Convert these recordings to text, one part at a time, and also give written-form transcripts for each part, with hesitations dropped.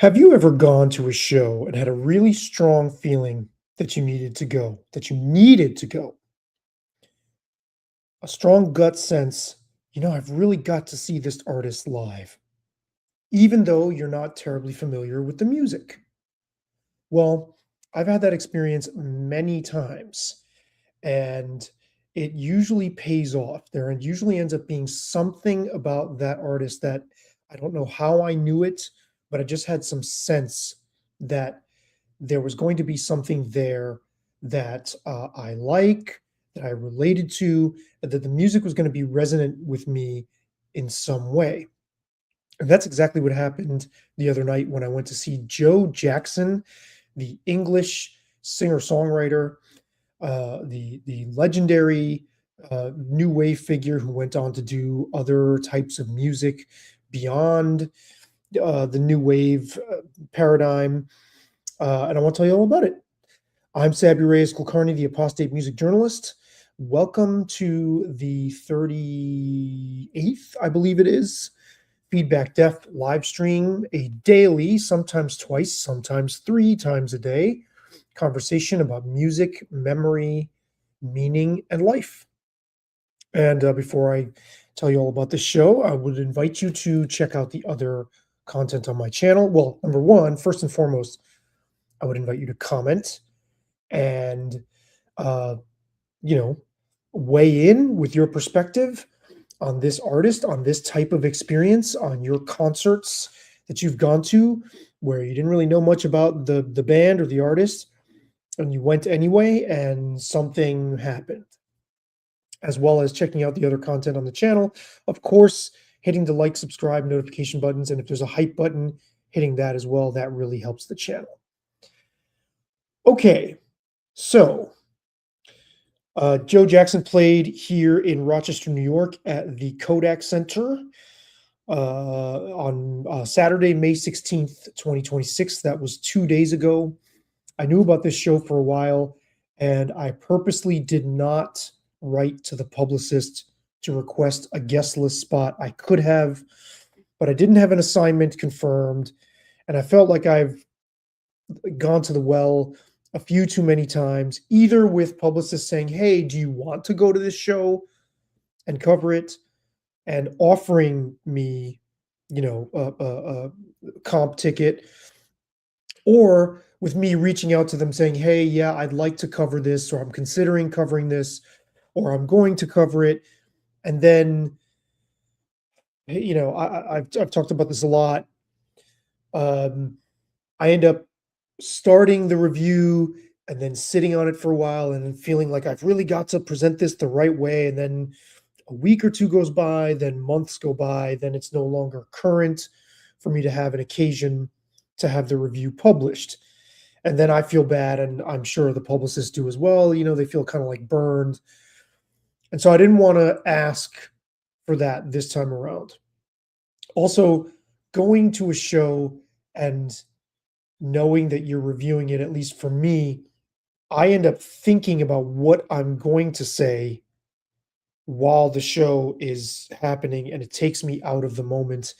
Have you ever gone to a show and had a really strong feeling that you needed to go, that you needed to go? A strong gut sense, I've really got to see this artist live, even though you're not terribly familiar with the music. Well, I've had that experience many times, and it usually pays off. There usually ends up being something about that artist that I don't know how I knew it, but I just had some sense that there was going to be something there that I that I related to, that the music was going to be resonant with me in some way. And that's exactly what happened the other night when I went to see Joe Jackson, the English singer-songwriter, the legendary new wave figure who went on to do other types of music beyond the new wave paradigm. And I want to tell you all about it. I'm Sabri Reyes Kulkarni, the apostate music journalist. Welcome to the 38th, I believe it is, Feedback Deaf live stream, a daily, sometimes twice, sometimes three times a day, conversation about music, memory, meaning, and life. And before I tell you all about the show, I would invite you to check out the other content on my channel. Well, number one, first and foremost, I would invite you to comment and uh, you know, weigh in with your perspective on this artist, on this type of experience, on your concerts that you've gone to where you didn't really know much about the band or the artist and you went anyway and something happened, as well as checking out the other content on the channel. Of course, hitting the like, subscribe, notification buttons, and if there's a hype button, hitting that as well. That really helps the channel. Okay, so Joe Jackson played here in Rochester, New York at the Kodak Center on Saturday, May 16th, 2026. That was 2 days ago. I knew about this show for a while, and I purposely did not write to the publicist to request a guest list spot. I could have, but I didn't have an assignment confirmed, and I felt like I've gone to the well a few too many times, either with publicists saying, "Hey, do you want to go to this show and cover it?" and offering me, a comp ticket, or with me reaching out to them saying, "Hey, yeah, I'd like to cover this, or I'm considering covering this, or I'm going to cover it." And then, I've talked about this a lot. Um, I end up starting the review and then sitting on it for a while and then feeling like I've really got to present this the right way. And then a week or two goes by, then months go by, then it's no longer current for me to have an occasion to have the review published. And then I feel bad, and I'm sure the publicists do as well. They feel kind of like burned. And so I didn't want to ask for that this time around. Also, going to a show and knowing that you're reviewing it, at least for me, I end up thinking about what I'm going to say while the show is happening, and it takes me out of the moment.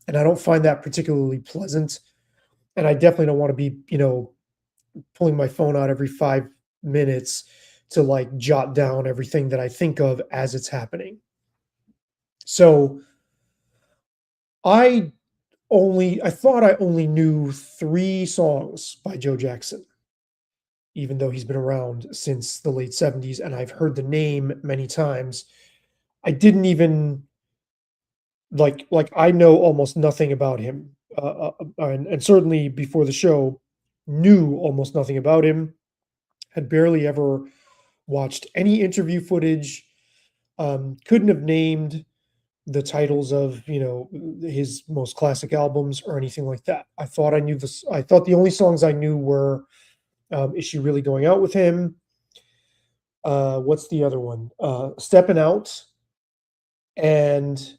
And I don't find that particularly pleasant. And I definitely don't want to be, pulling my phone out every 5 minutes to like jot down everything that I think of as it's happening. So I thought I only knew 3 songs by Joe Jackson, even though he's been around since the late 70s and I've heard the name many times. I didn't even like I know almost nothing about him. And certainly before the show, knew almost nothing about him, had barely ever watched any interview footage, couldn't have named the titles of, his most classic albums or anything like that. I thought I knew this. I thought the only songs I knew were Is She Really Going Out with Him? What's the other one? Stepping Out and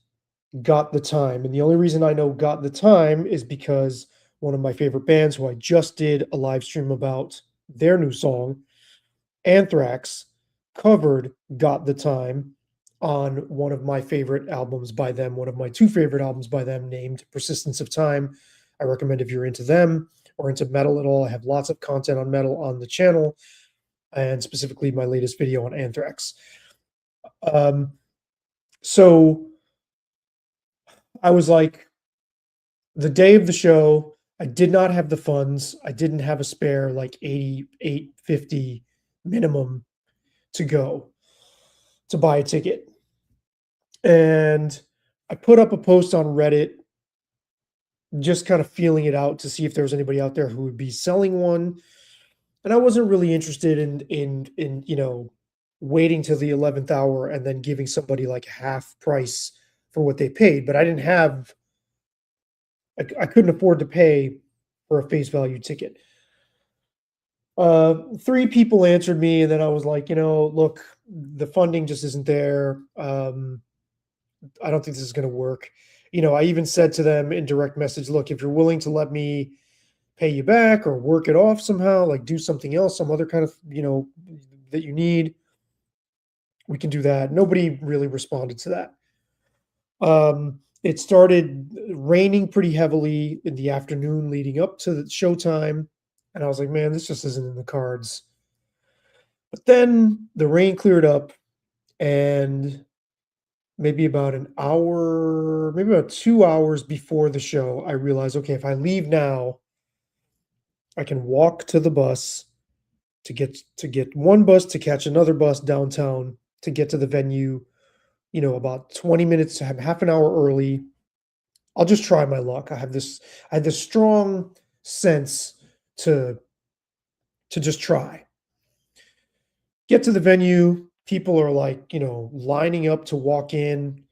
Got the Time. And the only reason I know Got the Time is because one of my favorite bands, who I just did a live stream about their new song, Anthrax, covered Got the Time on one of my favorite albums by them, one of my 2 favorite albums by them, named Persistence of Time. I recommend if you're into them or into metal at all. I have lots of content on metal on the channel, and specifically my latest video on Anthrax. Um, so I was like, the day of the show, I did not have the funds. I didn't have a spare like 88.50 minimum to go to buy a ticket. And I put up a post on Reddit, just kind of feeling it out to see if there was anybody out there who would be selling one. And I wasn't really interested in waiting till the 11th hour and then giving somebody like half price for what they paid. But I didn't have I couldn't afford to pay for a face value ticket. Three people answered me, and then I was like, look, the funding just isn't there. I don't think this is going to work. I even said to them in direct message, look, if you're willing to let me pay you back or work it off somehow, like do something else, some other kind of, that you need, we can do that. Nobody really responded to that. It started raining pretty heavily in the afternoon leading up to the showtime. And I was like, man, this just isn't in the cards. But then the rain cleared up, and maybe about an hour, maybe about 2 hours before the show, I realized, okay, if I leave now, I can walk to the bus to get one bus to catch another bus downtown to get to the venue, about 20 minutes to have half an hour early. I'll just try my luck. I had this strong sense to just try. Get to the venue, people are like, lining up to walk in.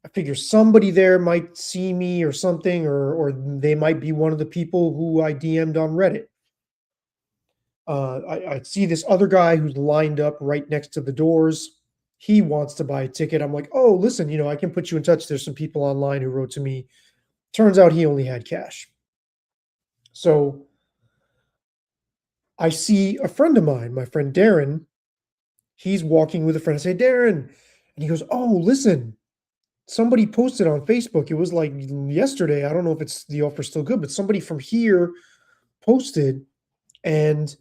I figure somebody there might see me or something, or they might be one of the people who I DM'd on Reddit. I see this other guy who's lined up right next to the doors. He wants to buy a ticket. I'm like, oh, listen, I can put you in touch. There's some people online who wrote to me. Turns out he only had cash. So I see a friend of mine, my friend Darren. He's walking with a friend. I say, Darren. And he goes, oh, listen, somebody posted on Facebook. It was like yesterday. I don't know if it's the offer's still good, but somebody from here posted, and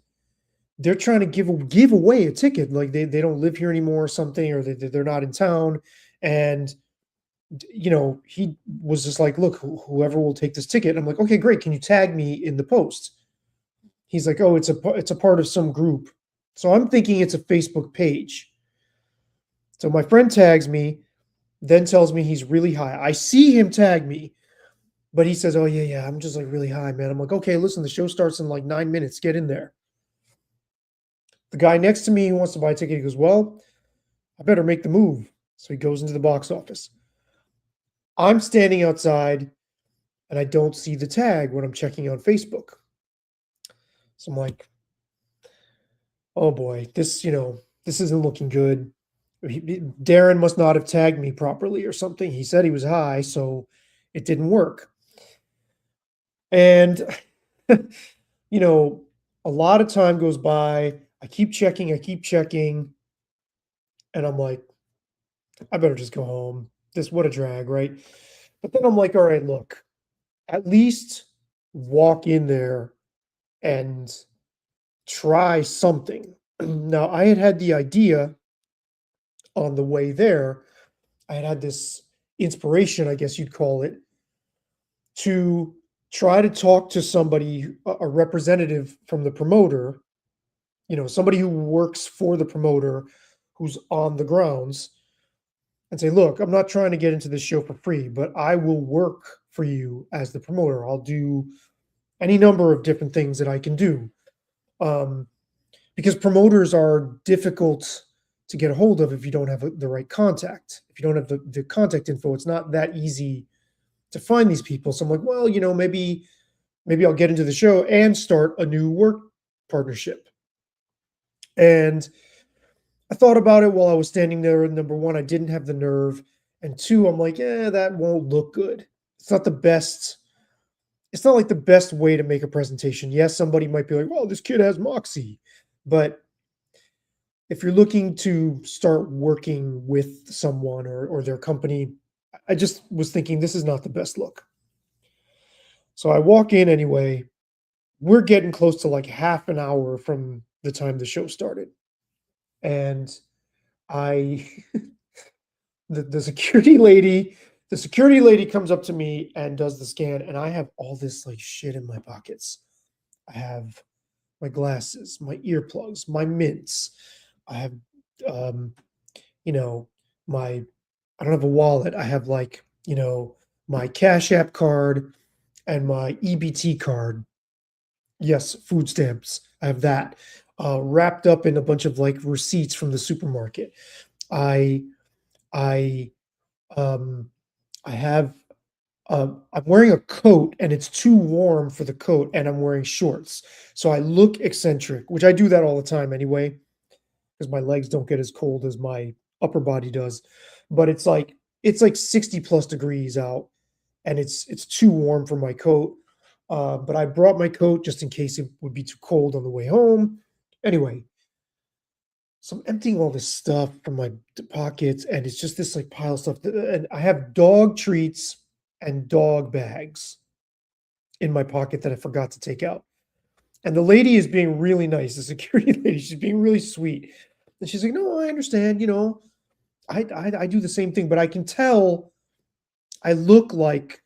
they're trying to give away a ticket. Like they don't live here anymore or something, or they're not in town. And he was just like, look, whoever will take this ticket. I'm like, okay, great. Can you tag me in the post? He's like, oh, it's a part of some group. So I'm thinking it's a Facebook page. So my friend tags me, then tells me he's really high. I see him tag me, but he says, oh yeah, I'm just like really high, man. I'm like, okay, listen, the show starts in like 9 minutes. Get in there. The guy next to me who wants to buy a ticket, he goes, well, I better make the move. So he goes into the box office. I'm standing outside and I don't see the tag when I'm checking on Facebook. So I'm like, oh boy, this isn't looking good. Darren must not have tagged me properly or something. He said he was high, so it didn't work. And, a lot of time goes by. I keep checking, and I'm like, I better just go home. What a drag, right? But then I'm like, all right, look, at least walk in there and try something. Now, I had the idea on the way there. I had this inspiration, I guess you'd call it, to try to talk to somebody, a representative from the promoter, somebody who works for the promoter who's on the grounds, and say, look, I'm not trying to get into this show for free, but I will work for you as the promoter. I'll do any number of different things that I can do. Because promoters are difficult to get a hold of if you don't have the right contact. If you don't have the contact info, it's not that easy to find these people. So I'm like, well, maybe I'll get into the show and start a new work partnership. And I thought about it while I was standing there. Number one, I didn't have the nerve. And two, I'm like, that won't look good. It's not the best. It's not like the best way to make a presentation. Yes, somebody might be like, well, this kid has moxie. But if you're looking to start working with someone or their company, I just was thinking this is not the best look. So I walk in anyway. We're getting close to like half an hour from the time the show started. And I the security lady comes up to me and does the scan, and I have all this like shit in my pockets. I have my glasses, my earplugs, my mints. I have um, you know, my I don't have a wallet. I have like, my Cash App card and my EBT card. Yes, food stamps. I have that wrapped up in a bunch of like receipts from the supermarket. I I um I have I'm wearing a coat and it's too warm for the coat and I'm wearing shorts. So I look eccentric, which I do that all the time anyway, because my legs don't get as cold as my upper body does. But it's like 60 plus degrees out and it's too warm for my coat. But I brought my coat just in case it would be too cold on the way home. Anyway, so I'm emptying all this stuff from my pockets, and it's just this like pile of stuff. And I have dog treats and dog bags in my pocket that I forgot to take out. And the lady is being really nice, the security lady. She's being really sweet. And she's like, "No, I understand. I do the same thing, but I can tell I look like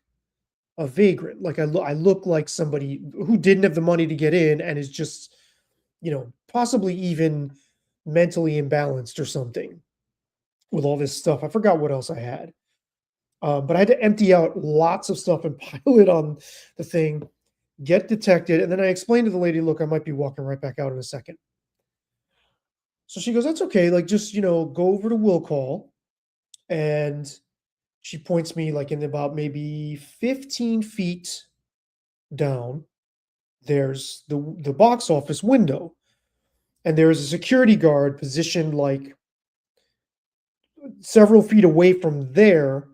a vagrant. Like I look like somebody who didn't have the money to get in and is just, possibly even mentally imbalanced or something with all this stuff. I forgot what else I had. But I had to empty out lots of stuff and pile it on the thing, get detected, and then I explained to the lady, "Look, I might be walking right back out in a second." So she goes, "That's okay. Like, just go over to will call." And she points me like in about maybe 15 feet down. There's the box office window, and there is a security guard positioned like several feet away from there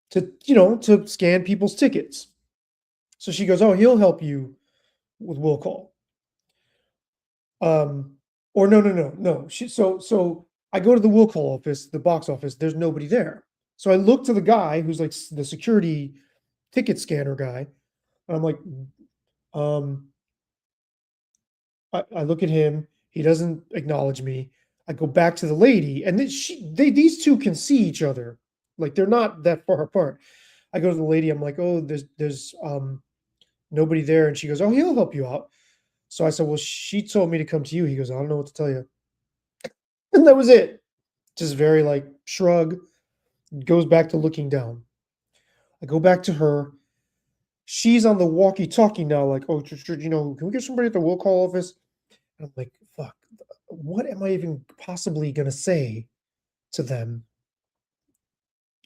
to scan people's tickets. So she goes, "Oh, he'll help you with will call." Um, or no, no, no, no. So I go to the will call office, the box office. There's nobody there. So I look to the guy who's like the security ticket scanner guy, and I'm like, um, I look at him. He doesn't acknowledge me. I go back to the lady, and then these two can see each other, like they're not that far apart. I go to the lady. I'm like, "Oh, there's nobody there," and she goes, "Oh, he'll help you out." So I said, "Well, she told me to come to you." He goes, "I don't know what to tell you," and that was it. Just very like shrug. Goes back to looking down. I go back to her. She's on the walkie-talkie now, like, "Oh, can we get somebody at the will call office?" And I'm like, "Fuck, what am I even possibly gonna say to them?"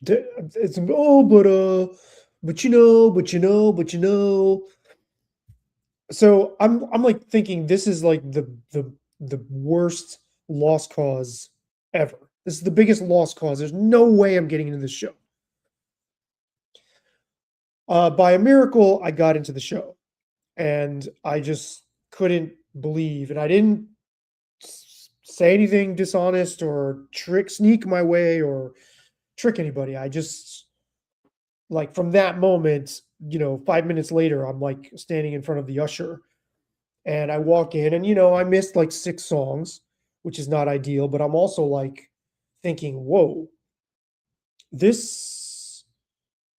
It's oh, but. So I'm like thinking this is like the worst lost cause ever. This is the biggest lost cause. There's no way I'm getting into this show. By a miracle, I got into the show, and I just couldn't believe, and I didn't say anything dishonest or sneak my way or trick anybody. I just like from that moment, 5 minutes later, I'm like standing in front of the usher. And I walk in and, I missed like 6 songs, which is not ideal, but I'm also like thinking, "Whoa, this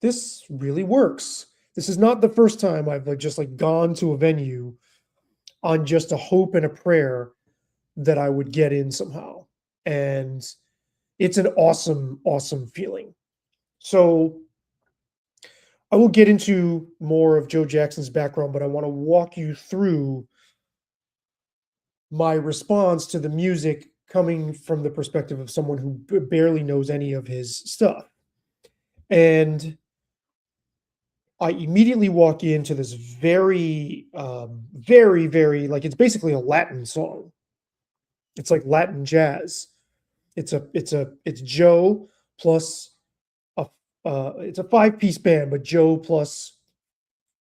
this really works." This is not the first time I've like just like gone to a venue on just a hope and a prayer that I would get in somehow. And it's an awesome, awesome feeling. So I will get into more of Joe Jackson's background, but I want to walk you through my response to the music coming from the perspective of someone who barely knows any of his stuff. And I immediately walk into this very, very, very like it's basically a Latin song. It's like Latin jazz. It's Joe plus a it's a 5-piece band, but Joe plus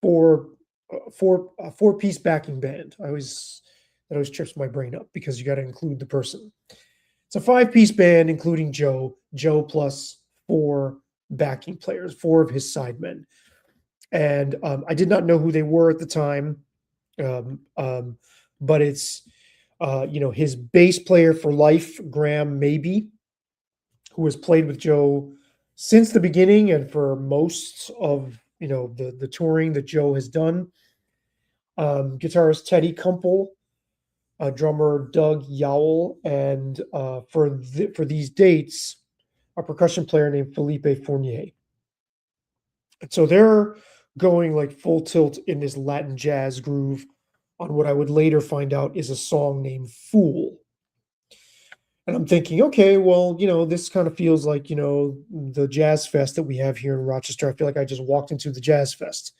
four four-piece backing band. That always trips my brain up because you got to include the person. It's a 5-piece band, including Joe plus 4 backing players, 4 of his sidemen. and I did not know who they were at the time, um, um, but it's his bass player for life, Graham Maybe, who has played with Joe since the beginning and for most of the touring that Joe has done. Guitarist Teddy Kumpel, drummer Doug Yowell, and for these dates, a percussion player named Felipe Fournier. And so they're going like full tilt in this Latin jazz groove on what I would later find out is a song named Fool. And I'm thinking, okay, well, this kind of feels like, the jazz fest that we have here in Rochester. I feel like I just walked into the jazz fest,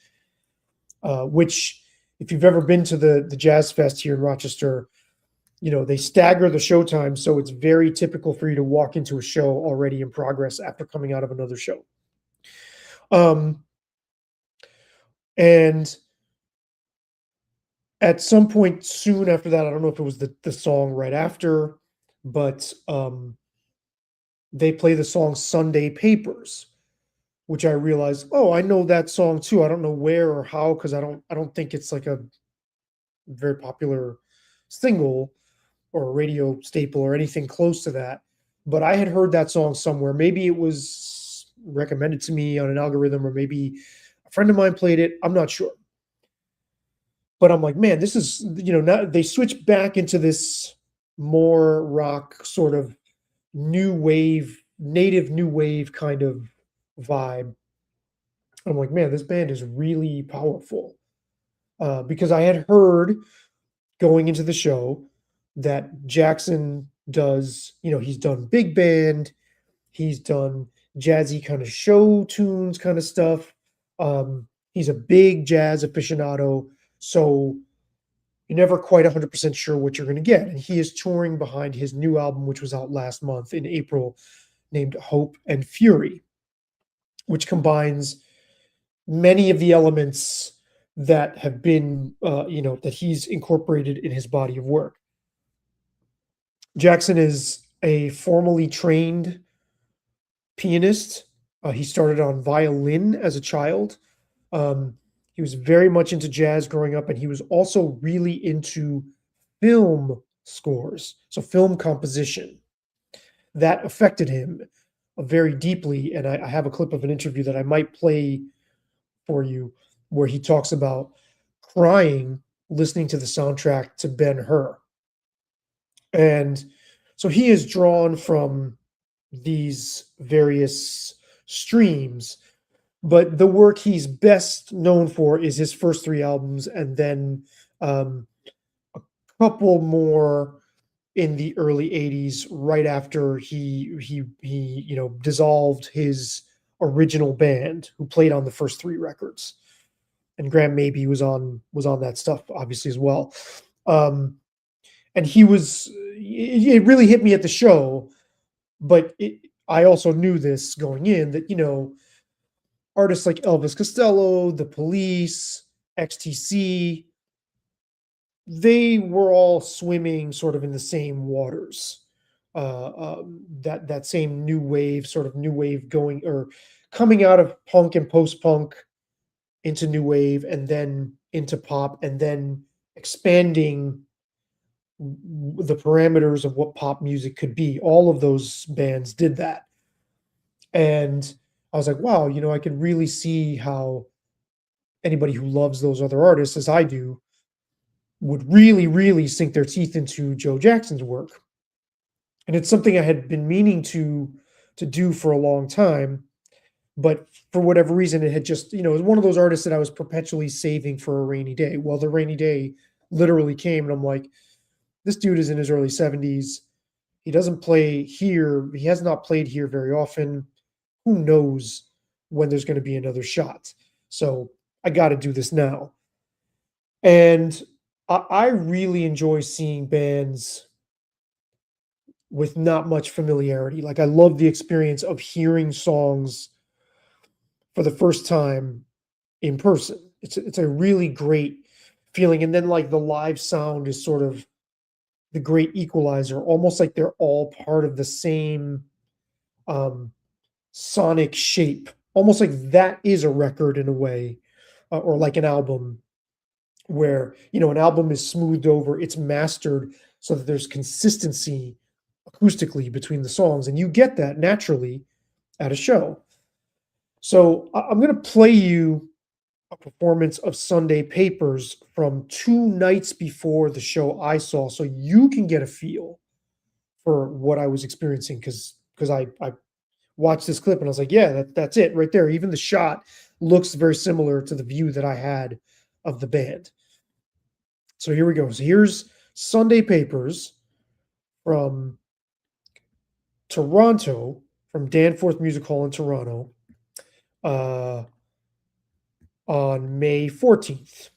which, if you've ever been to the jazz fest here in Rochester, they stagger the show time. So it's very typical for you to walk into a show already in progress after coming out of another show. Um, and at some point soon after that, I don't know if it was the song right after, but they play the song Sunday Papers, which I realized, oh, I know that song too. I don't know where or how, because I don't think it's like a very popular single or a radio staple or anything close to that. But I had heard that song somewhere. Maybe it was recommended to me on an algorithm, or maybe a friend of mine played it. I'm not sure. But I'm like, man, this is, now they switch back into this more rock sort of new wave, native new wave kind of vibe. I'm like, man, this band is really powerful. Because I had heard going into the show that Jackson does, he's done big band, he's done jazzy kind of show tunes kind of stuff. He's a big jazz aficionado. So you're never quite 100% sure what you're going to get. And he is touring behind his new album, which was out last month in April, named Hope and Fury, which combines many of the elements that have been, that he's incorporated in his body of work. Jackson is a formally trained pianist. He started on violin as a child. Um, he was very much into jazz growing up, and he was also really into film scores, so film composition. That affected him very deeply. And I have a clip of an interview that I might play for you where he talks about crying listening to the soundtrack to Ben Hur. And so he is drawn from these various streams, but the work he's best known for is his first three albums, and then um, a couple more in the early 80s, right after he dissolved his original band who played on the first three records. And Graham Maybe was on that stuff obviously as well. Um, and it really hit me at the show, but I also knew this going in that, artists like Elvis Costello, The Police, XTC, they were all swimming sort of in the same waters. That same new wave, sort of new wave going or coming out of punk and post punk into new wave and then into pop and then expanding the parameters of what pop music could be. All of those bands did that. And I was like, wow, I could really see how anybody who loves those other artists as I do would really, really sink their teeth into Joe Jackson's work. And it's something I had been meaning to do for a long time, but for whatever reason, it had just, it was one of those artists that I was perpetually saving for a rainy day. Well, the rainy day literally came, and I'm like, this dude is in his early 70s. He doesn't play here. He has not played here very often. Who knows when there's going to be another shot? So I got to do this now. And I really enjoy seeing bands with not much familiarity. Like I love the experience of hearing songs for the first time in person. It's a really great feeling. And then like the live sound is sort of the great equalizer, almost like they're all part of the same sonic shape. Almost like that is a record in a way. or like an album where, you know, an album is smoothed over, it's mastered so that there's consistency acoustically between the songs, and you get that naturally at a show. So I'm going to play you a performance of Sunday Papers from 2 nights before the show I saw, so you can get a feel for what I was experiencing, because I watched this clip and I was like, "Yeah, that's it right there." Even the shot looks very similar to the view that I had of the band. So here we go. So here's Sunday Papers from Toronto, from Danforth Music Hall in Toronto, uh, on May 14th.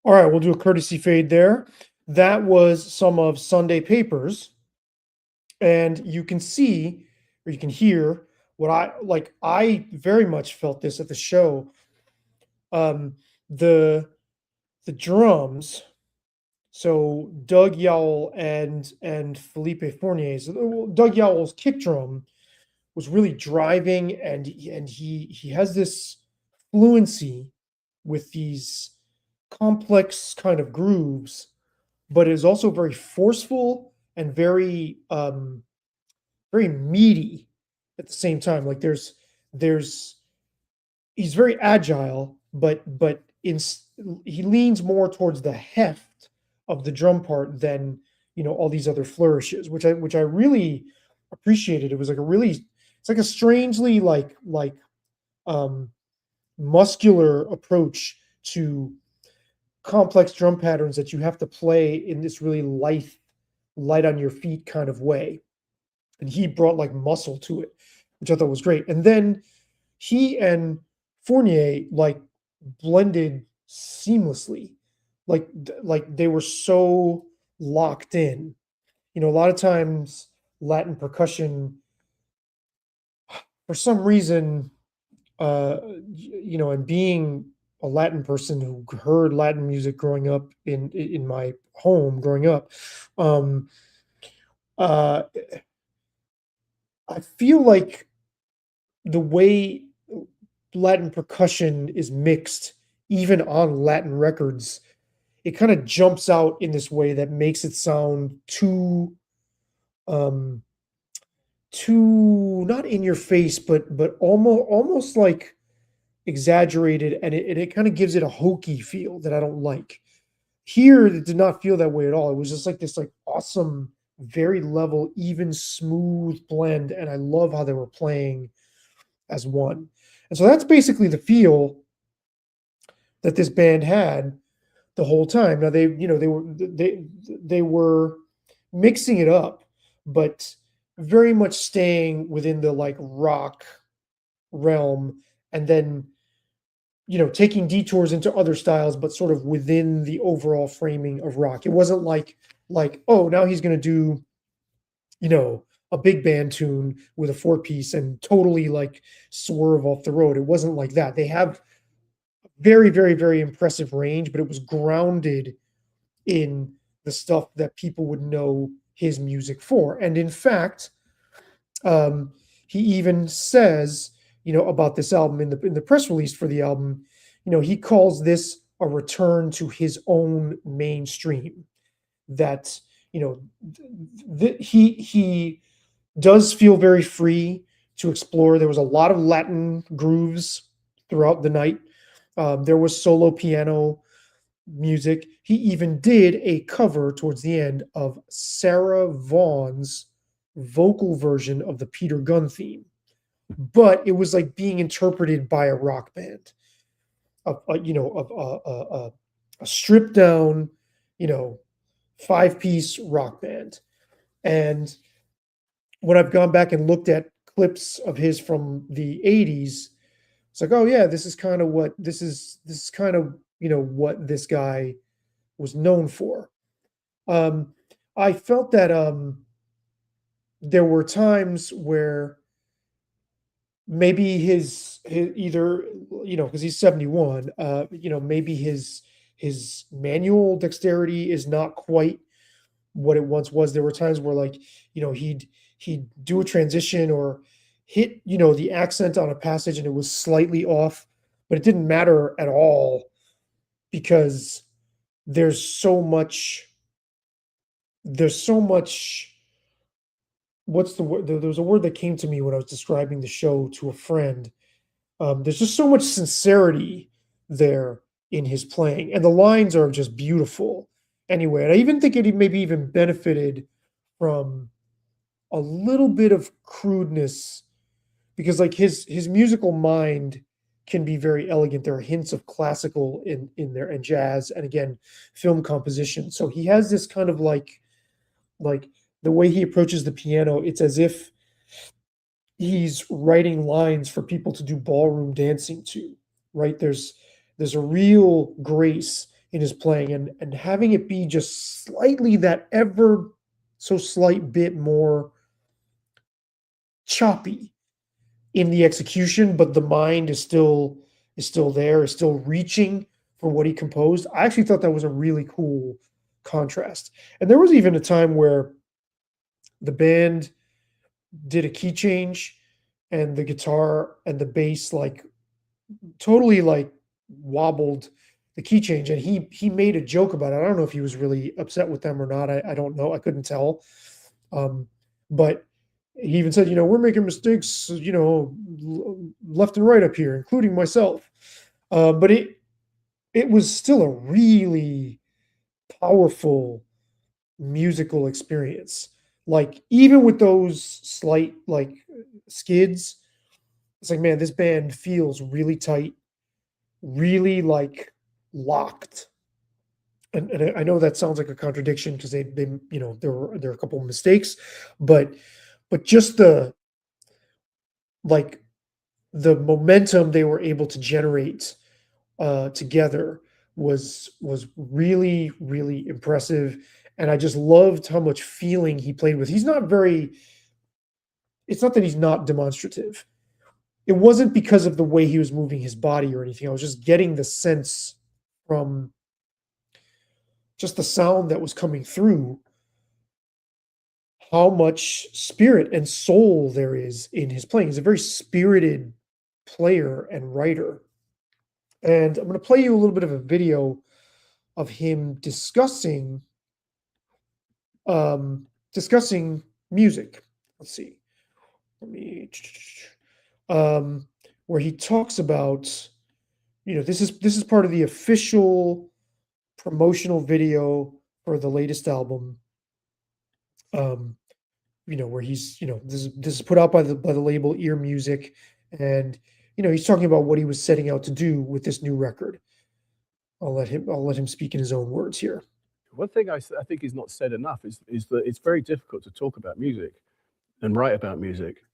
All right, we'll do a courtesy fade there. That was some of Sunday Papers, and you can see, or you can hear what I like. I very much felt this at the show. Um, the the drums. So Doug Yowell and Felipe Fournier. So Doug Yowell's kick drum was really driving, and he has this fluency with these complex kind of grooves, but is also very forceful and very meaty at the same time. Like there's he's very agile, but he leans more towards the heft of the drum part than, you know, all these other flourishes, which I really appreciated. It was like a really, it's like a strangely um, muscular approach to complex drum patterns that you have to play in this really light on your feet kind of way. And he brought like muscle to it, which I thought was great. And then he and Fournier like blended seamlessly, like they were so locked in. You know, a lot of times Latin percussion, for some reason, you know, and being a Latin person who heard Latin music growing up in my home growing up, um, uh, I feel like the way Latin percussion is mixed, even on Latin records, it kind of jumps out in this way that makes it sound um, too not in your face, but almost like exaggerated, and it kind of gives it a hokey feel that I don't like. Here, it did not feel that way at all. It was just like this like awesome, very level, even smooth blend, and I love how they were playing as one. And so that's basically the feel that this band had the whole time. Now they, you know, they were mixing it up, but very much staying within the like rock realm, and then taking detours into other styles, but sort of within the overall framing of rock. It wasn't like, oh, now he's going to do you know a big band tune with a four piece and totally like swerve off the road. It wasn't like that. They have very, very, very impressive range, but it was grounded in the stuff that people would know his music for. And in fact, um, he even says, about this album in the press release for the album, he calls this a return to his own mainstream. That he does feel very free to explore. There was a lot of Latin grooves throughout the night. There was solo piano music. He even did a cover towards the end of Sarah Vaughan's vocal version of the Peter Gunn theme, but it was like being interpreted by a rock band, a stripped down, you know, five-piece rock band. And when I've gone back and looked at clips of his from the 80s, it's like, oh yeah, this is kind of, what this guy was known for. Um, I felt that there were times where maybe his either, because he's 71, maybe his manual dexterity is not quite what it once was. There were times where like, he'd do a transition or hit, the accent on a passage and it was slightly off, but it didn't matter at all because there's so much there's so much what's the word? There was a word that came to me when I was describing the show to a friend. There's just so much sincerity there in his playing, and the lines are just beautiful. Anyway, and I even think it maybe even benefited from a little bit of crudeness because, like, his musical mind can be very elegant. There are hints of classical in there and jazz, and again, film composition. So he has this kind of like the way he approaches the piano. It's as if he's writing lines for people to do ballroom dancing to, right? There's a real grace in his playing, and having it be just slightly that ever so slight bit more choppy in the execution, but the mind is still there, is still reaching for what he composed. I actually thought that was a really cool contrast. And there was even a time where the band did a key change and the guitar and the bass like totally like wobbled the key change, and he made a joke about it. I don't know if he was really upset with them or not. I don't know. I couldn't tell. But he even said, we're making mistakes, left and right up here, including myself. But it was still a really powerful musical experience. Like even with those slight like skids, it's like, man, this band feels really tight, really like locked. And I know that sounds like a contradiction because they there are a couple of mistakes, but just like the momentum they were able to generate together was really, really impressive. And I just loved how much feeling he played with. He's not very. It's not that he's not demonstrative. It wasn't because of the way he was moving his body or anything. I was just getting the sense from just the sound that was coming through, how much spirit and soul there is in his playing. He's a very spirited player and writer. And I'm going to play you a little bit of a video of him discussing music. Let's see. Let me where he talks about, this is part of the official promotional video for the latest album. Where he's, this is put out by the label Ear Music, and he's talking about what he was setting out to do with this new record. I'll let him speak in his own words here. One thing I think is not said enough is that it's very difficult to talk about music and write about music.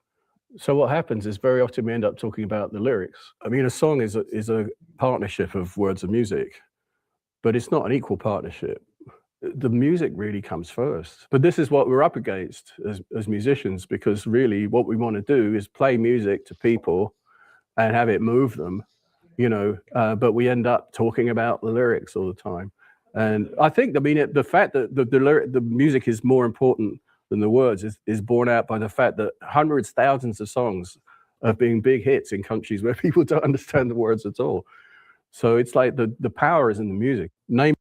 So what happens is very often we end up talking about the lyrics. I mean, a song is a partnership of words and music, but it's not an equal partnership. The music really comes first. But this is what we're up against as musicians, because really what we want to do is play music to people and have it move them, but we end up talking about the lyrics all the time. And I think, I mean, the fact that the music is more important than the words is borne out by the fact that hundreds, thousands of songs are being big hits in countries where people don't understand the words at all. So it's like the power is in the music. Name.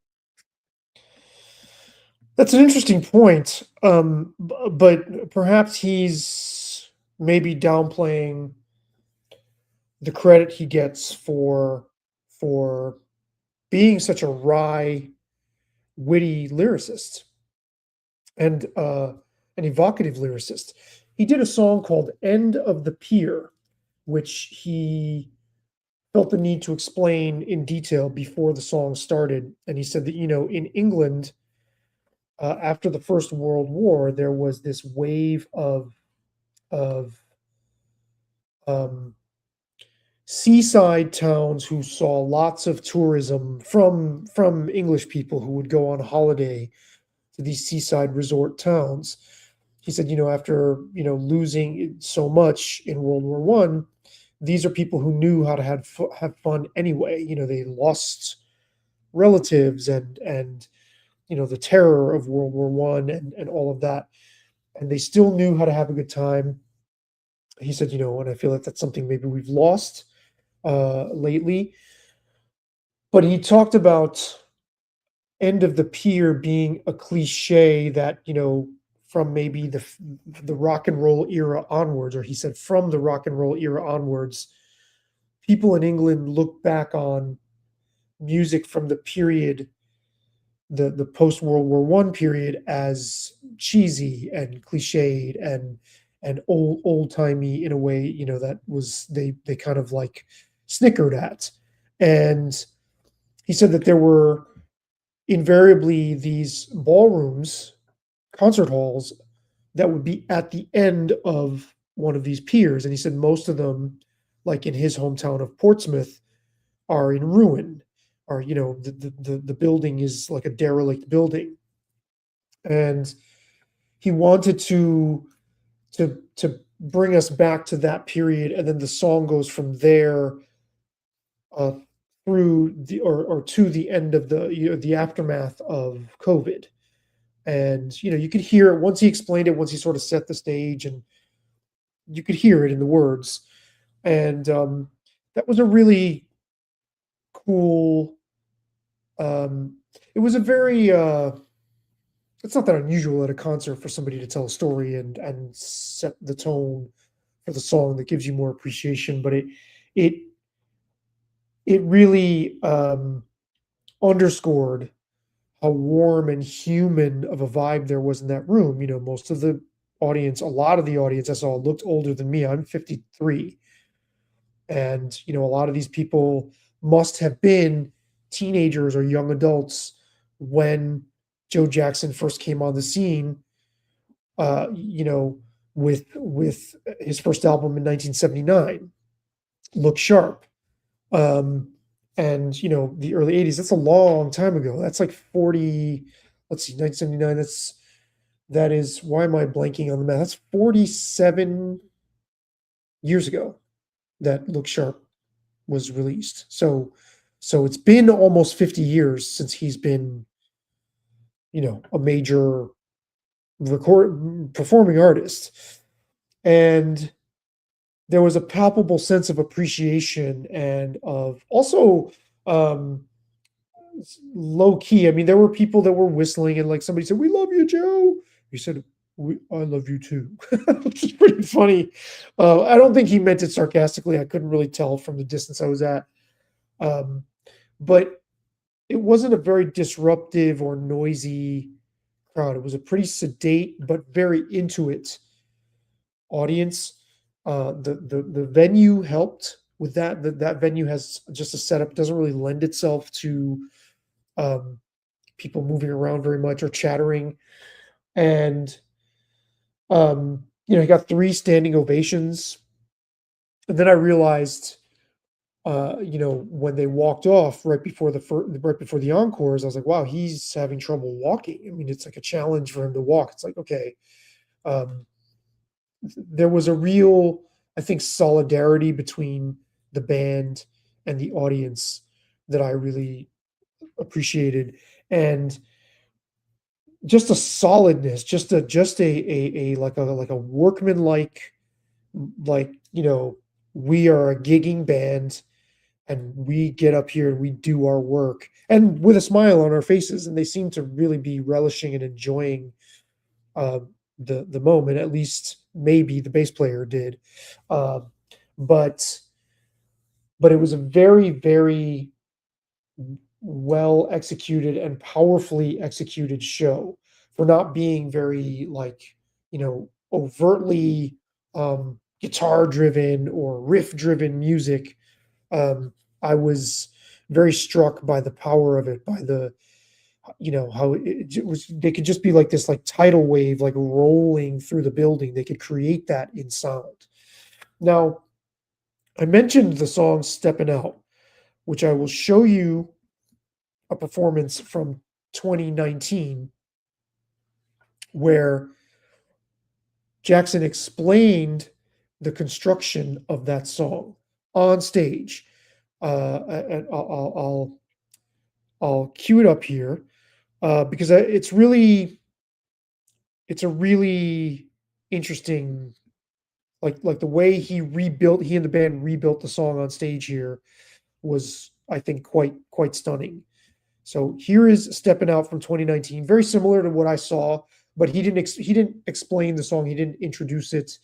That's an interesting point. But perhaps he's maybe downplaying the credit he gets for being such a wry, witty lyricist and an evocative lyricist. He did a song called "End of the Pier," which he felt the need to explain in detail before the song started. And he said that, in England, after the First World War, there was this wave of um, seaside towns who saw lots of tourism from English people who would go on holiday to these seaside resort towns. He said, after losing so much in World War One, these are people who knew how to have fun anyway. They lost relatives and the terror of World War One and all of that, and they still knew how to have a good time. He said, and I feel like that's something maybe we've lost lately. But he talked about "End of the Pier" being a cliche that, from maybe the rock and roll era onwards, or he said from the rock and roll era onwards, people in England look back on music from the period, the post World War One period, as cheesy and cliched and old timey in a way, that was they kind of like snickered at. And he said that there were invariably these ballrooms, concert halls that would be at the end of one of these piers. And he said most of them, like in his hometown of Portsmouth, are in ruin. Or, the building is like a derelict building. And he wanted to bring us back to that period, and then the song goes from there uh, through or to the end of the aftermath of COVID. And you could hear it once he explained it, once he sort of set the stage, and you could hear it in the words. And that was a really cool. Um, it was a very. It's not that unusual at a concert for somebody to tell a story and set the tone for the song that gives you more appreciation. But it it really underscored how warm and human of a vibe there was in that room. Most of the audience, a lot of the audience I saw looked older than me. I'm 53. And, a lot of these people must have been teenagers or young adults when Joe Jackson first came on the scene, uh, you know, with his first album in 1979, Look Sharp. Um, and the early 80s, that's a long time ago. That's like 40, let's see, 1979, that is, why am I blanking on the math? That's 47 years ago that Look Sharp was released. So it's been almost 50 years since he's been, a major record performing artist. And there was a palpable sense of appreciation and of also um low key. I mean, there were people that were whistling, and like somebody said, "We love you, Joe." He said, "I love you too," which is pretty funny. I don't think he meant it sarcastically. I couldn't really tell from the distance I was at. Um, but it wasn't a very disruptive or noisy crowd. It was a pretty sedate but very into it audience. The venue helped with that. That venue has just a setup, doesn't really lend itself to um, people moving around very much or chattering. And he got 3 standing ovations. And then I realized, when they walked off right before the encores, I was like, wow, he's having trouble walking. I mean, it's like a challenge for him to walk. It's like, okay, um, there was a real, I think, solidarity between the band and the audience that I really appreciated, and just a solidness, just a like a workmanlike, like, we are a gigging band and we get up here and we do our work and with a smile on our faces, and they seem to really be relishing and enjoying uh, the moment. At least maybe the bass player did, uh, but it was a very, very well executed and powerfully executed show for not being very, like, overtly guitar driven or riff driven music. I was very struck by the power of it, by the, how it was, they could just be like this, like, tidal wave, like rolling through the building. They could create that in sound. Now, I mentioned the song Steppin' Out, which I will show you a performance from 2019 where Jackson explained the construction of that song on stage. And I'll cue it up here because it's a really interesting, like the way he and the band rebuilt the song on stage here was, I think, quite stunning. So here is Steppin' Out from 2019, very similar to what I saw, but he didn't explain the song, he didn't introduce it,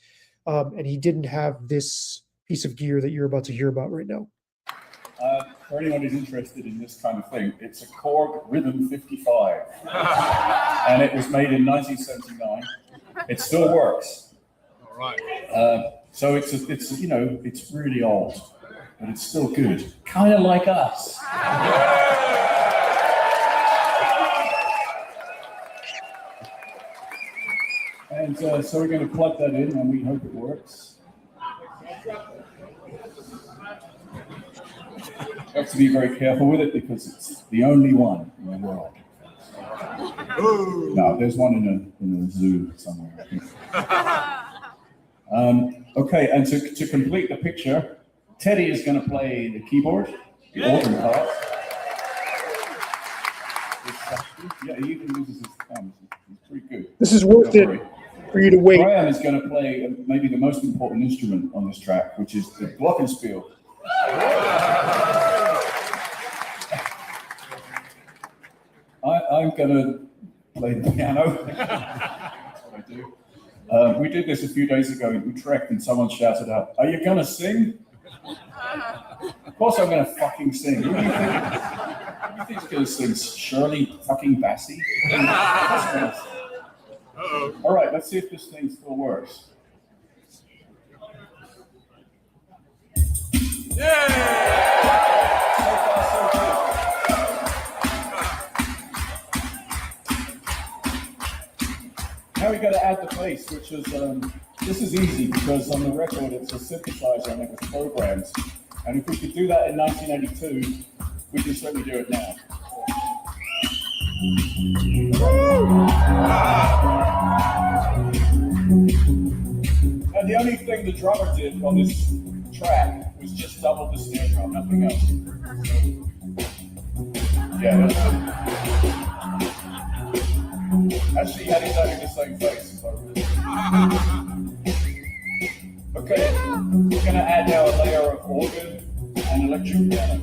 and he didn't have this piece of gear that you're about to hear about right now. For anyone who's interested in this kind of thing, it's a Korg Rhythm 55, and it was made in 1979. It still works. All right. So it's really old, but it's still good. Kind of like us. And so we're going to plug that in, and we hope it works. You have to be very careful with it because it's the only one in the world. No, there's one in a zoo somewhere. Okay, and to complete the picture, Teddy is going to play the keyboard, the organ part. Yeah, he even uses his thumbs. It's pretty good. This is worth it for you to wait. Graham is going to play maybe the most important instrument on this track, which is the glockenspiel. I'm going to play the piano. That's what I do. We did this a few days ago in Utrecht, and someone shouted out, "Are you going to sing?" Of course I'm going to fucking sing. Who do you think? Who do you think's going to sing? Shirley fucking Bassey? All right, let's see if this thing still works. Now we got to add the bass, which is, this is easy because on the record it's a synthesizer and it was programs. And if we could do that in 1982, we can certainly do it now. And the only thing the drummer did on this track was just double the snare drum, nothing else. Yeah, that's it. Actually, yeah, he's having the same face. Okay, we're going to add now a layer of organ and electric piano.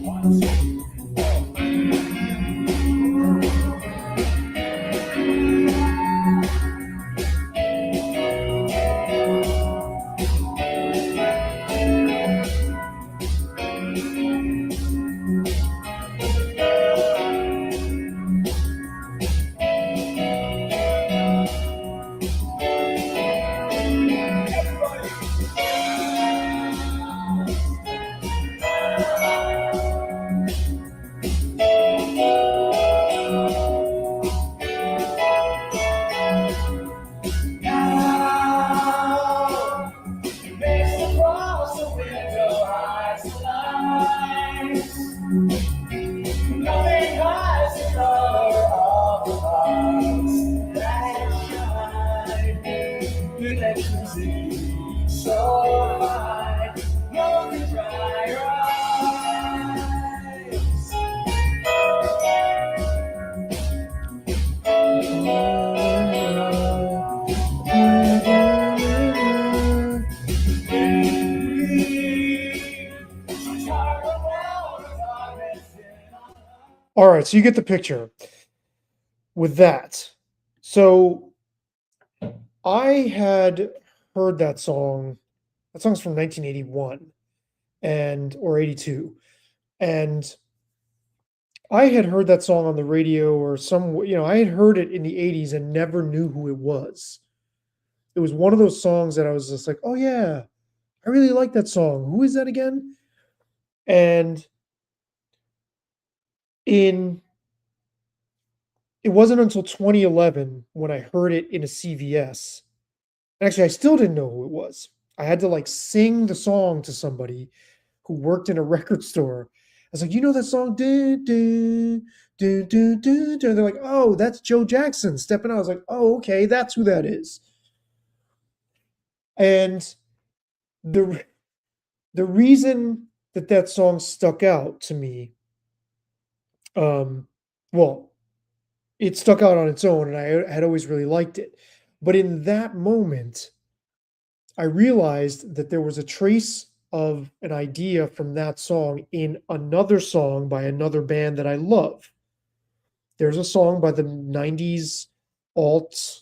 One, two, All right, so you get the picture with that. So I had heard that song. That song's from 1981 or 82. And I had heard that song on the radio or I had heard it in the 80s and never knew who it was. It was one of those songs that I was just like, "Oh yeah, I really like that song. Who is that again?" And in it wasn't until 2011 when I heard it in a CVS. Actually, I still didn't know who it was. I had to like sing the song to somebody who worked in a record store. I was like, "You know that song? Dun, dun, dun, dun, dun, dun." They're like, "Oh, that's Joe Jackson stepping out." I was like, "Oh, okay, that's who that is." And the the reason that that song stuck out to me, um, well, it stuck out on its own, and I had always really liked it. But in that moment, I realized that there was a trace of an idea from that song in another song by another band that I love. There's a song by the 90s alt,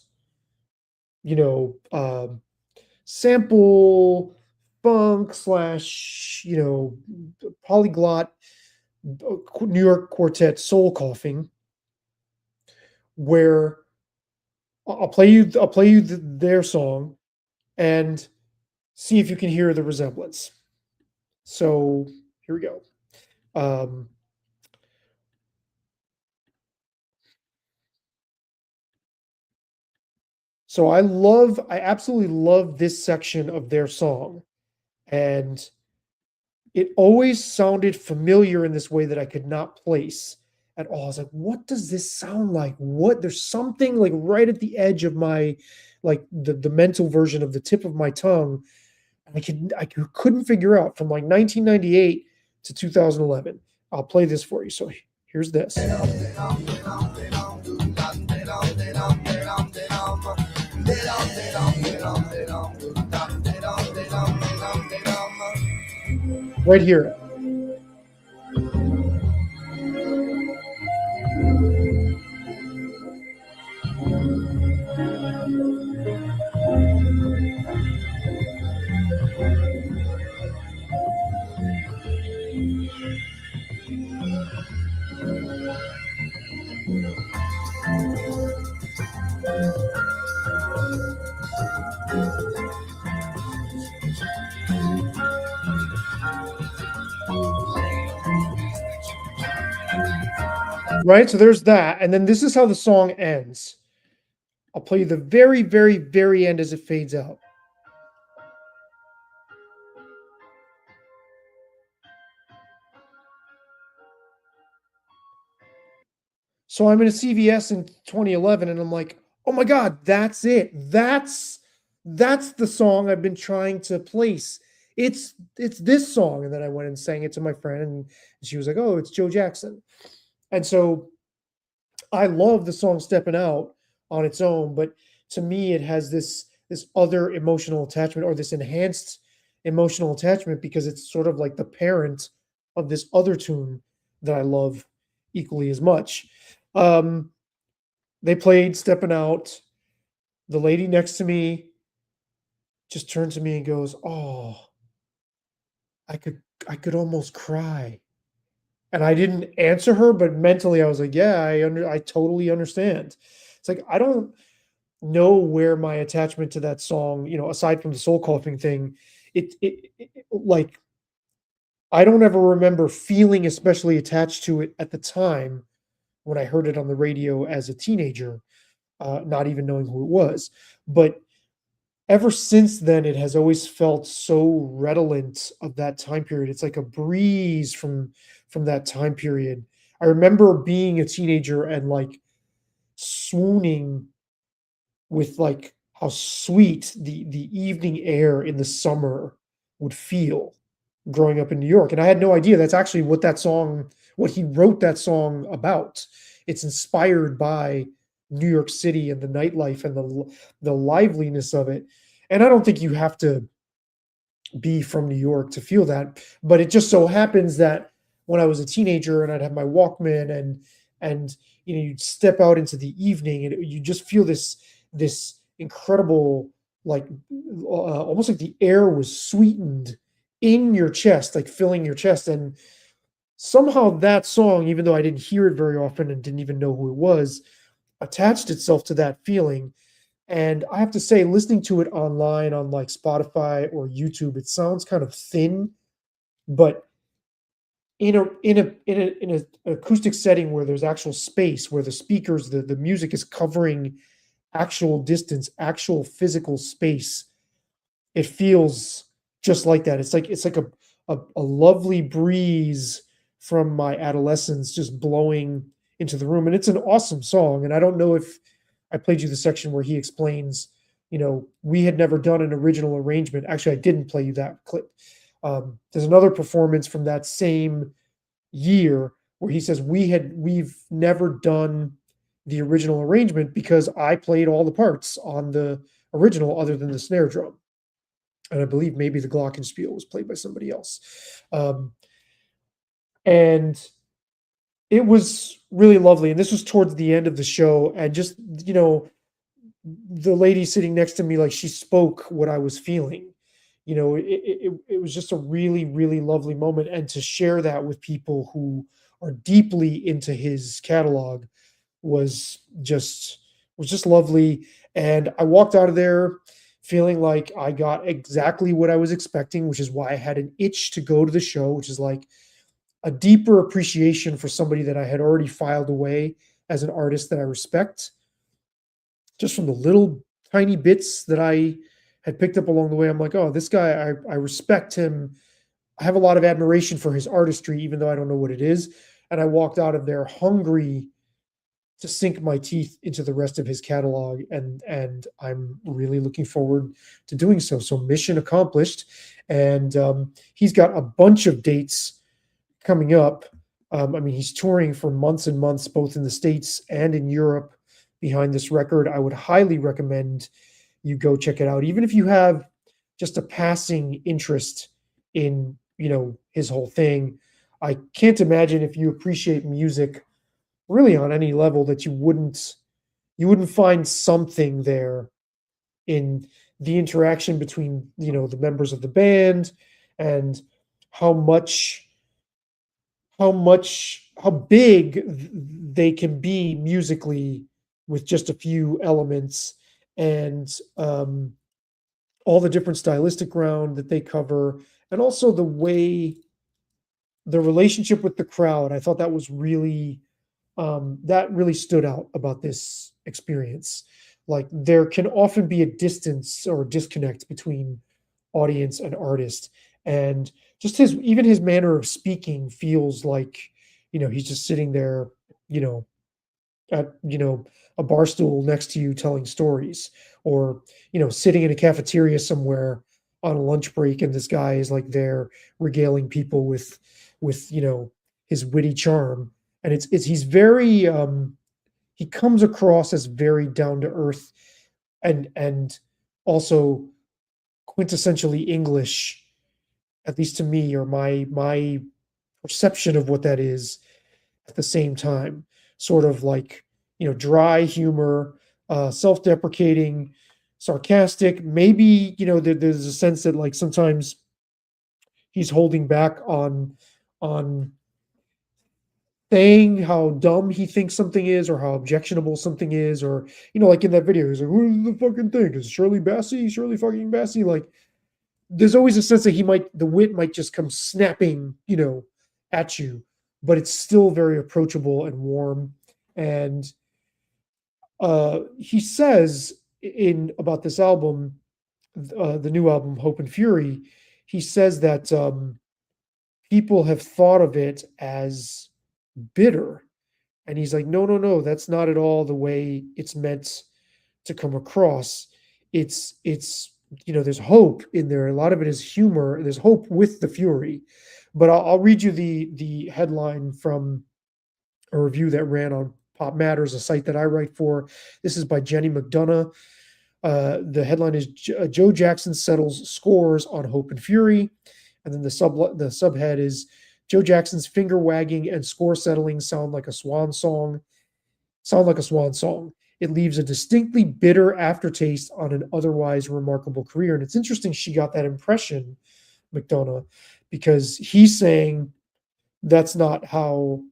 you know, sample funk slash, polyglot New York quartet soul coughing, where I'll play you their song and see if you can hear the resemblance. So here we go. Um, so I absolutely love this section of their song, and it always sounded familiar in this way that I could not place at all. I was like, what does this sound like? What there's something like right at the edge of my like the mental version of the tip of my tongue. Couldn't figure out from like 1998 to 2011. I'll play this for you. So here's this. Right here. Right? So there's that. And then this is how the song ends. I'll play you the very, very, very end as it fades out. So I'm in a CVS in 2011 and I'm like, "Oh my god, that's it. That's the song I've been trying to place. It's this song." And then I went and sang it to my friend and she was like, "Oh, it's Joe Jackson." And so I love the song Stepping Out on its own, but to me it has this other emotional attachment or this enhanced emotional attachment because it's sort of like the parent of this other tune that I love equally as much. Um, they played Stepping Out. The lady next to me just turned to me and goes, "Oh, I could I could almost cry." And I didn't answer her, but mentally I was like, "Yeah, I totally understand." It's like I don't know where my attachment to that song, aside from the soul coughing thing, like I don't ever remember feeling especially attached to it at the time when I heard it on the radio as a teenager, not even knowing who it was. But ever since then, it has always felt so redolent of that time period. It's like a breeze from that time period. I remember being a teenager and like swooning with like how sweet the evening air in the summer would feel growing up in New York. And I had no idea that's actually what he wrote that song about. It's inspired by New York City and the nightlife and the liveliness of it. And I don't think you have to be from New York to feel that, but it just so happens that when I was a teenager and I'd have my Walkman and you'd step out into the evening and you just feel this incredible, like almost like the air was sweetened in your chest, like filling your chest. And somehow that song, even though I didn't hear it very often and didn't even know who it was, attached itself to that feeling. And I have to say, listening to it online on like Spotify or YouTube, it sounds kind of thin, but in a acoustic setting where there's actual space, where the speakers, the music is covering actual distance, actual physical space, it feels just like that. It's like a lovely breeze from my adolescence just blowing into the room. And it's an awesome song. And I don't know if I played you the section where he explains, we had never done an original arrangement. Actually, I didn't play you that clip. There's another performance from that same year where he says we've never done the original arrangement because I played all the parts on the original other than the snare drum. And I believe maybe the glockenspiel was played by somebody else. And it was really lovely. And this was towards the end of the show. And just, the lady sitting next to me, like she spoke what I was feeling. It was just a really, really lovely moment. And to share that with people who are deeply into his catalog was just lovely. And I walked out of there feeling like I got exactly what I was expecting, which is why I had an itch to go to the show, which is like a deeper appreciation for somebody that I had already filed away as an artist that I respect, just from the little tiny bits that I had picked up along the way. I'm like, oh, this guy, I respect him. I have a lot of admiration for his artistry, even though I don't know what it is. And I walked out of there hungry to sink my teeth into the rest of his catalog, and I'm really looking forward to doing so. So mission accomplished, and he's got a bunch of dates coming up. He's touring for months and months, both in the States and in Europe, behind this record. I would highly recommend you go check it out, even if you have just a passing interest in his whole thing. I can't imagine, if you appreciate music really on any level, that you wouldn't find something there in the interaction between the members of the band, and how big they can be musically with just a few elements, and all the different stylistic ground that they cover, and also the relationship with the crowd. I thought that was really that really stood out about this experience. Like, there can often be a distance or disconnect between audience and artist, and just his manner of speaking feels like he's just sitting there, you know at a bar stool next to you telling stories, or sitting in a cafeteria somewhere on a lunch break, and this guy is like there regaling people with his witty charm. And he's very he comes across as very down to earth, and also quintessentially English, at least to me, or my perception of what that is. At the same time, sort of like dry humor, self-deprecating, sarcastic. Maybe there's a sense that like sometimes he's holding back on saying how dumb he thinks something is, or how objectionable something is, or like in that video, he's like, "What is the fucking thing? Is Shirley Bassey? Shirley fucking Bassey?" Like, there's always a sense that the wit might just come snapping, at you, but it's still very approachable and warm. And he says in about this album, the new album, Hope and Fury, he says that people have thought of it as bitter. And he's like, no, no, no, that's not at all the way it's meant to come across. it's there's hope in there. A lot of it is humor. There's hope with the fury. But I'll read you the headline from a review that ran on Pop Matters, a site that I write for. This is by Jenny McDonough. The headline is Joe Jackson settles scores on Hope and Fury, and then the subhead is Joe Jackson's finger wagging and score settling sound like a swan song. It leaves a distinctly bitter aftertaste on an otherwise remarkable career. And it's interesting she got that impression, McDonough, because he's saying that's not how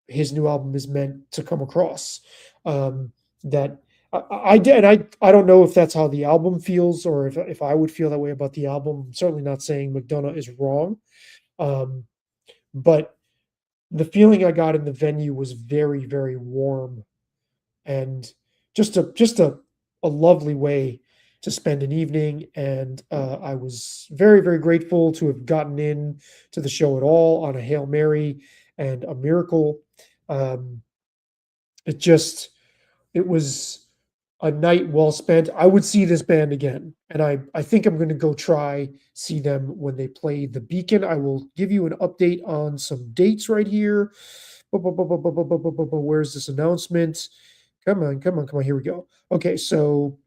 his new album is meant to come across. That I did, and I don't know if that's how the album feels or if I would feel that way about the album. I'm certainly not saying McDonough is wrong, but the feeling I got in the venue was very, very warm and just a lovely way to spend an evening. And I was very, very grateful to have gotten in to the show at all on a Hail Mary and a miracle. It was a night well spent. I would see this band again, and I think I'm going to go try see them when they play the Beacon. I will give you an update on some dates right here. Where's this announcement? Come on. Here we go. Okay, so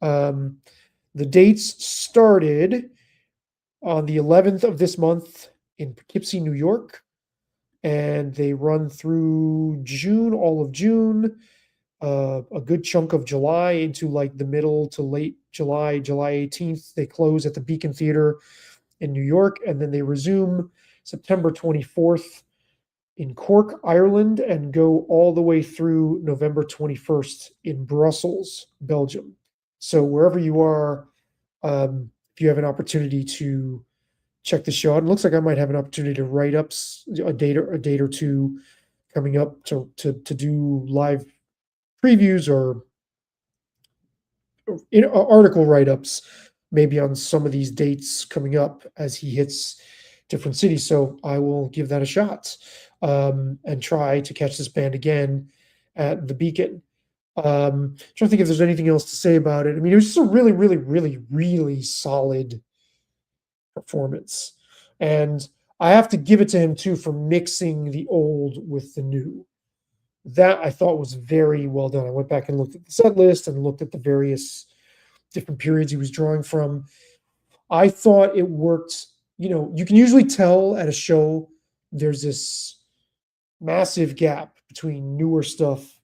the dates started on the 11th of this month in Poughkeepsie, New York, and they run through June, all of June, a good chunk of July into like the middle to late July, July 18th. They close at the Beacon Theater in New York, and then they resume September 24th in Cork, Ireland, and go all the way through November 21st in Brussels, Belgium. So wherever you are, if you have an opportunity to check the show out, it looks like I might have an opportunity to write up a date or two coming up to do live previews or article write-ups maybe on some of these dates coming up as he hits different cities. So I will give that a shot and try to catch this band again at the Beacon. Trying to think if there's anything else to say about it. I mean, it was just a really, really, really, really solid performance. And I have to give it to him too for mixing the old with the new. That I thought was very well done. I went back and looked at the set list and looked at the various different periods he was drawing from. I thought it worked. You can usually tell at a show there's this massive gap between newer stuff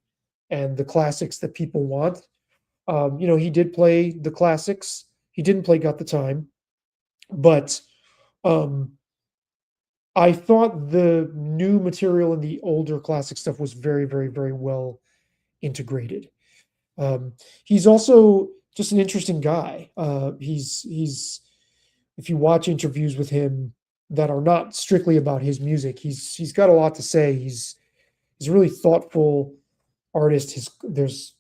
and the classics that people want. He did play the classics. He didn't play Got the Time, but I thought the new material and the older classic stuff was very, very, very well integrated. He's also just an interesting guy. He's if you watch interviews with him that are not strictly about his music, he's got a lot to say. He's a really thoughtful artist. There's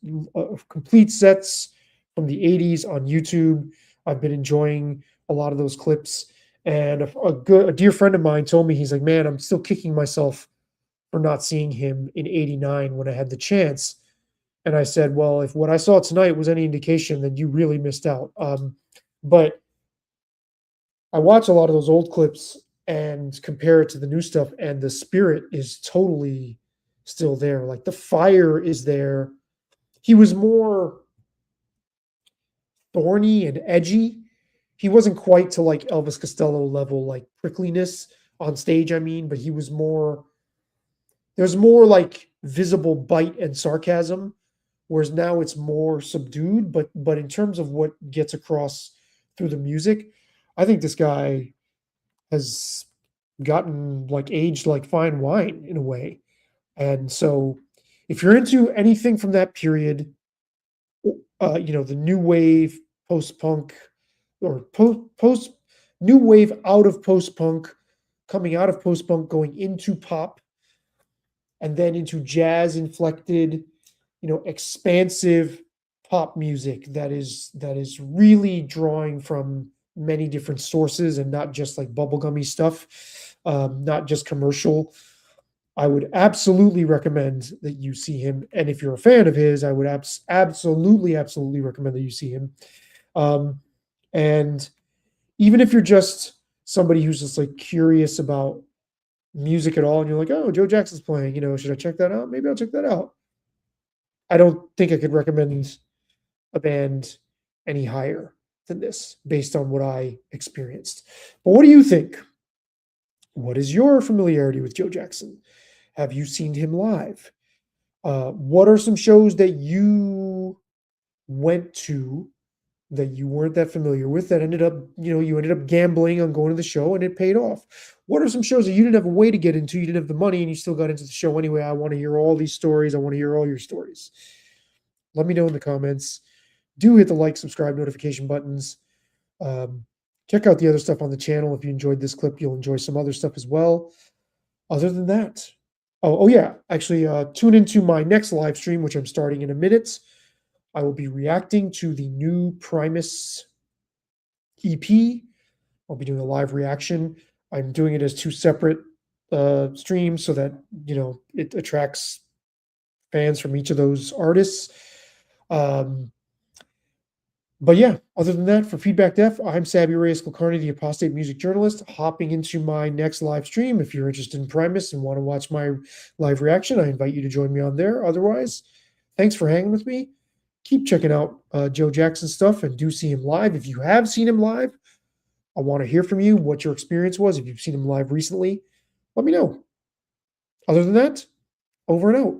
complete sets from the 80s on YouTube. I've been enjoying a lot of those clips. And a dear friend of mine told me, he's like, man, I'm still kicking myself for not seeing him in '89 when I had the chance. And I said, well, if what I saw tonight was any indication, then you really missed out. But I watch a lot of those old clips and compare it to the new stuff, and the spirit is totally still there. Like the fire is there. He was more thorny and edgy. He wasn't quite to like Elvis Costello level, like prickliness on stage, but he was there's more like visible bite and sarcasm, whereas now it's more subdued. But in terms of what gets across through the music, I think this guy has gotten like aged like fine wine in a way. And so if you're into anything from that period, the new wave, post-punk, or post new wave out of post-punk, coming out of post-punk, going into pop, and then into jazz inflected, expansive pop music that is really drawing from many different sources and not just like bubblegummy stuff, not just commercial. I would absolutely recommend that you see him. And if you're a fan of his, I would absolutely recommend that you see him. And even if you're just somebody who's just like curious about music at all, and you're like, oh, Joe Jackson's playing, should I check that out? Maybe I'll check that out. I don't think I could recommend a band any higher than this based on what I experienced. But what do you think? What is your familiarity with Joe Jackson? Have you seen him live? What are some shows that you went to that you weren't that familiar with that ended up, you ended up gambling on going to the show and it paid off? What are some shows that you didn't have a way to get into, you didn't have the money, and you still got into the show anyway? I want to hear all these stories. I want to hear all your stories. Let me know in the comments. Do hit the like, subscribe, notification buttons. Check out the other stuff on the channel. If you enjoyed this clip, you'll enjoy some other stuff as well. Other than that, oh yeah, actually, tune into my next live stream, which I'm starting in a minute. I will be reacting to the new Primus EP. I'll be doing a live reaction. I'm doing it as two separate streams so that, it attracts fans from each of those artists. But yeah, other than that, for Feedback Def, I'm Sabby Reyes Kulkarni, the apostate music journalist, hopping into my next live stream. If you're interested in Primus and want to watch my live reaction, I invite you to join me on there. Otherwise, thanks for hanging with me. Keep checking out Joe Jackson stuff and do see him live. If you have seen him live, I want to hear from you what your experience was. If you've seen him live recently, let me know. Other than that, over and out.